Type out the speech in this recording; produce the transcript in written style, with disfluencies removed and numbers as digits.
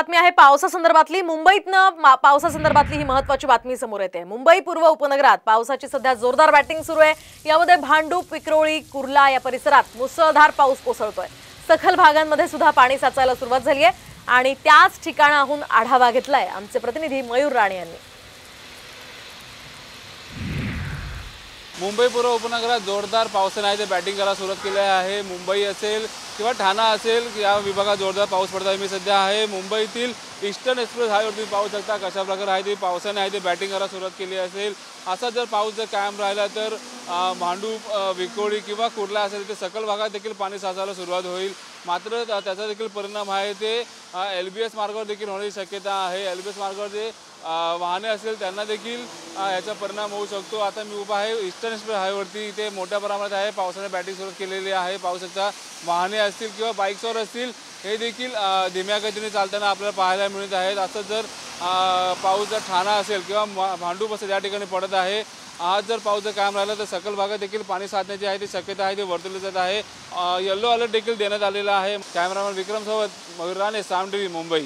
बातमी आहे पावसासंदर्भातली। मुंबईतनं पावसासंदर्भातली ही महत्त्वाची बातमी समोर येते। मुंबई पूर्व उपनगरात पावसाची सध्या जोरदार बॅटिंग सुरू आहे। यामध्ये भांडूप, विक्रोळी, कुर्ला या परिसरात मुसळधार पाऊस कोसळतोय। सखल भागांमध्ये सुद्धा पाणी साचायला सुरुवात झाली आहे आणि त्याच ठिकाणाहून आढावा घेतलाय आमचे प्रतिनिधी मयूर राणे यांनी। मुंबई पूर्व उपनगरात जोरदार पावसाने आहे ते बॅटिंग करायला सुरुवात केली आहे। मुंबई असेल किंवा ठाणा असेल या विभागात जोरदार पाऊस पडत आहे। मी सध्या आहे मुंबईतील ईस्टर्न एक्सप्रेस हायवेवरती पाहू शकता कशा प्रकारे आहे ते पावसाने आहे ते बॅटिंग करायला सुरुवात केली असेल। असा जर पाऊस जर कायम राहिला तर भांडूप, विक्रोळी किंवा कुर्ला असेल ते सकल भागात देखील पाणी साचायला सुरुवात होईल। मात्र त्याचा देखील परिणाम आहे ते LBS मार्गावर देखील होण्याची शक्यता आहे। LBS मार्गावर जे वाहने असेल त्यांना देखील याचा परिणाम होऊ शकतो। आता मी उभा आहे ईस्टर्न एक्सप्रेस हायवेवरती, इथे मोठ्या प्रमाणात आहे पावसाने बॅटिंग सुरू केलेली आहे। पावसाचा वाहने असतील किंवा बाईक्सवर असतील हे देखील धीम्या गतीने चालताना आपल्याला पाहायला मिळत आहेत। असं जर पाऊस जर ठाणा असेल किंवा भांडूप असेल या ठिकाणी पडत आहे। आज जर पाऊस जर कायम राहिला तर सकल भागात देखील पाणी साचण्याची आहे ती शक्यता आहे, ती वर्तवली जात आहे। येलो अलर्ट देखील देण्यात आलेला आहे। कॅमेरामॅन विक्रम सोबत मयूर राणे, साम टीव्ही, मुंबई।